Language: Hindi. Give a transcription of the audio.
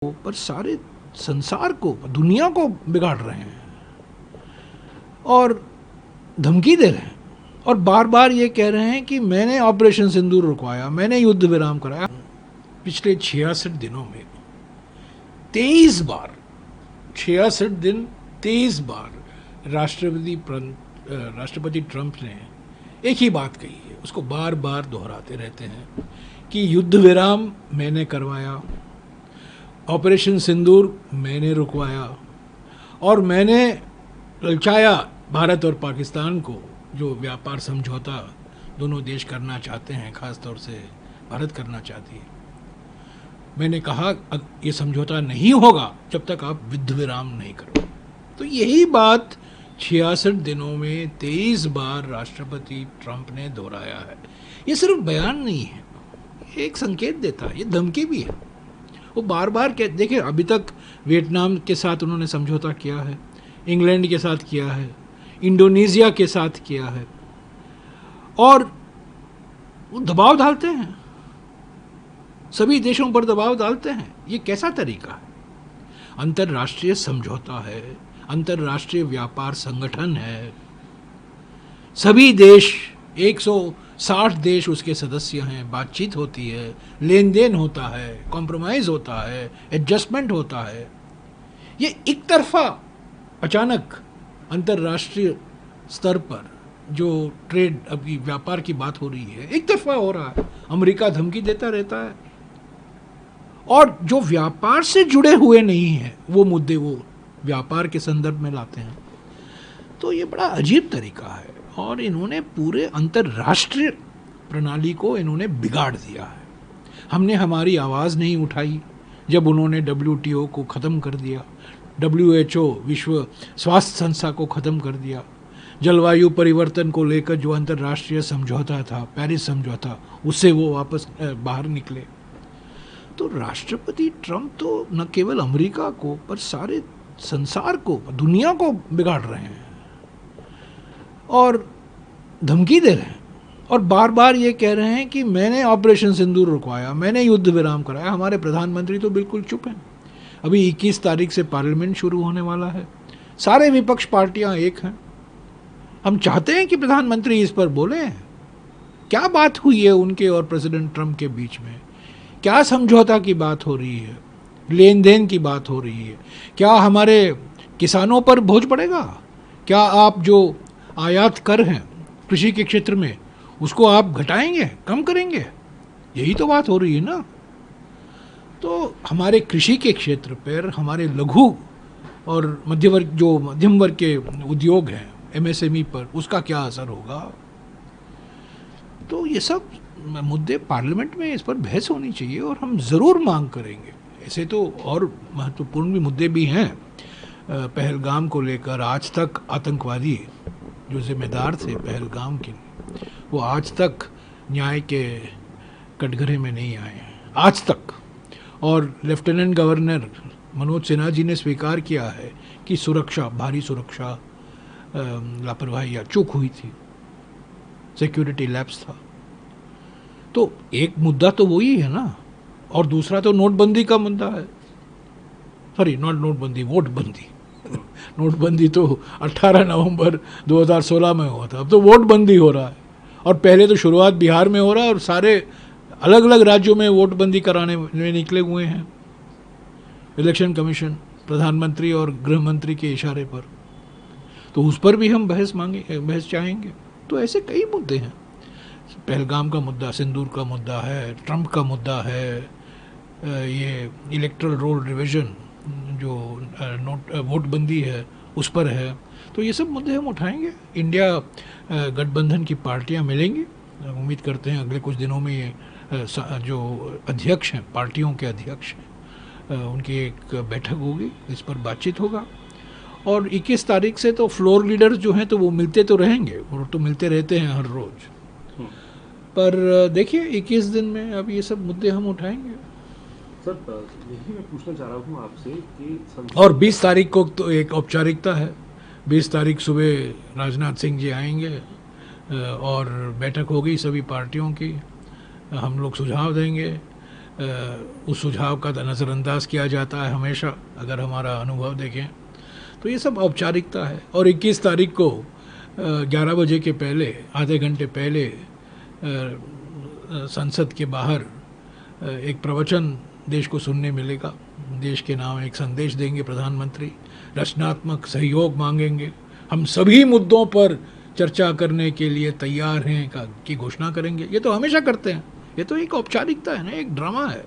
पर सारे संसार को, दुनिया को बिगाड़ रहे हैं और धमकी दे रहे हैं और बार बार ये कह रहे हैं कि मैंने ऑपरेशन सिंदूर रुकवाया, मैंने युद्ध विराम कराया। पिछले 66 दिनों में 23 बार, 66 दिन 23 बार राष्ट्रपति ट्रंप ने एक ही बात कही है, उसको बार बार दोहराते रहते हैं कि युद्ध विराम मैंने करवाया, ऑपरेशन सिंदूर मैंने रुकवाया और मैंने ललचाया भारत और पाकिस्तान को, जो व्यापार समझौता दोनों देश करना चाहते हैं, ख़ास तौर से भारत करना चाहती है। मैंने कहा ये समझौता नहीं होगा जब तक आप युद्ध विराम नहीं करो। तो यही बात 66 दिनों में 23 बार राष्ट्रपति ट्रंप ने दोहराया है। ये सिर्फ बयान नहीं है, ये एक संकेत देता है, ये धमकी भी है। वो बार बार देखिए, अभी तक वियतनाम के साथ उन्होंने समझौता किया है, इंग्लैंड के साथ किया है, इंडोनेशिया के साथ किया है और वो दबाव डालते हैं, सभी देशों पर दबाव डालते हैं। ये कैसा तरीका है? अंतर्राष्ट्रीय समझौता है, अंतर्राष्ट्रीय व्यापार संगठन है, सभी देश 160 देश उसके सदस्य हैं, बातचीत होती है, लेन देन होता है, कॉम्प्रोमाइज़ होता है, एडजस्टमेंट होता है। ये एक तरफा अचानक अंतर्राष्ट्रीय स्तर पर जो ट्रेड, अभी व्यापार की बात हो रही है, एक तरफा हो रहा है। अमेरिका धमकी देता रहता है और जो व्यापार से जुड़े हुए नहीं हैं वो मुद्दे वो व्यापार के संदर्भ में लाते हैं। तो ये बड़ा अजीब तरीका है और इन्होंने पूरे अंतर्राष्ट्रीय प्रणाली को इन्होंने बिगाड़ दिया है। हमने हमारी आवाज़ नहीं उठाई जब उन्होंने WTO को ख़त्म कर दिया, WHO विश्व स्वास्थ्य संस्था को ख़त्म कर दिया, जलवायु परिवर्तन को लेकर जो अंतर्राष्ट्रीय समझौता था, पेरिस समझौता, उससे वो वापस बाहर निकले। तो राष्ट्रपति ट्रंप तो न केवल अमेरिका को पर सारे संसार को, दुनिया को बिगाड़ रहे हैं और धमकी दे रहे हैं और बार बार ये कह रहे हैं कि मैंने ऑपरेशन सिंदूर रुकवाया, मैंने युद्ध विराम कराया। हमारे प्रधानमंत्री तो बिल्कुल चुप हैं। अभी 21 तारीख से पार्लियामेंट शुरू होने वाला है, सारे विपक्ष पार्टियां एक हैं। हम चाहते हैं कि प्रधानमंत्री इस पर बोले, क्या बात हुई है उनके और प्रेसिडेंट ट्रंप के बीच में, क्या समझौता की बात हो रही है, लेन देन की बात हो रही है, क्या हमारे किसानों पर बोझ पड़ेगा, क्या आप जो आयात कर हैं कृषि के क्षेत्र में उसको आप घटाएंगे, कम करेंगे? यही तो बात हो रही है ना। तो हमारे कृषि के क्षेत्र पर, हमारे लघु और मध्यम वर्ग के उद्योग हैं, MSME पर, उसका क्या असर होगा? तो ये सब मुद्दे पार्लियामेंट में इस पर बहस होनी चाहिए और हम ज़रूर मांग करेंगे। ऐसे तो और महत्वपूर्ण भी मुद्दे भी हैं। पहलगाम को लेकर आज तक आतंकवादी जो जिम्मेदार थे पहलगाम के, वो आज तक न्याय के कटघरे में नहीं आए हैं, आज तक। और लेफ्टिनेंट गवर्नर मनोज सिन्हा जी ने स्वीकार किया है कि सुरक्षा, भारी सुरक्षा लापरवाही या चूक हुई थी, सिक्योरिटी लैप्स था। तो एक मुद्दा तो वही है ना, और दूसरा तो नोटबंदी का मुद्दा है। सॉरी, नॉट नोटबंदी, वोटबंदी। नोटबंदी तो 18 नवंबर 2016 में हुआ था, अब तो वोटबंदी हो रहा है। और पहले तो शुरुआत बिहार में हो रहा है और सारे अलग अलग राज्यों में वोटबंदी कराने में निकले हुए हैं इलेक्शन कमीशन, प्रधानमंत्री और गृह मंत्री के इशारे पर। तो उस पर भी हम बहस चाहेंगे। तो ऐसे कई मुद्दे हैं। पहलगाम का मुद्दा, सिंदूर का मुद्दा है, ट्रंप का मुद्दा है, ये इलेक्टरल रोल रिविजन जो वोटबंदी है उस पर है। तो ये सब मुद्दे हम उठाएंगे। इंडिया गठबंधन की पार्टियां मिलेंगी, उम्मीद करते हैं अगले कुछ दिनों में ये जो अध्यक्ष हैं, पार्टियों के अध्यक्ष हैं, उनकी एक बैठक होगी, इस पर बातचीत होगा। और 21 तारीख से तो फ्लोर लीडर्स जो हैं तो वो मिलते तो रहेंगे, और तो मिलते रहते हैं हर रोज़। पर देखिए 21 दिन में अब ये सब मुद्दे हम उठाएंगे। सर, यही मैं पूछना चाह रहा हूँ आपसे कि और 20 तारीख को तो एक औपचारिकता है। 20 तारीख सुबह राजनाथ सिंह जी आएंगे और बैठक होगी सभी पार्टियों की, हम लोग सुझाव देंगे, उस सुझाव का नज़रअंदाज किया जाता है हमेशा, अगर हमारा अनुभव देखें तो ये सब औपचारिकता है। और 21 तारीख को 11 बजे के पहले, आधे घंटे पहले संसद के बाहर एक प्रवचन देश को सुनने मिलेगा। देश के नाम एक संदेश देंगे प्रधानमंत्री, रचनात्मक सहयोग मांगेंगे, हम सभी मुद्दों पर चर्चा करने के लिए तैयार हैं की घोषणा करेंगे। ये तो हमेशा करते हैं, ये तो एक औपचारिकता है ना, एक ड्रामा है।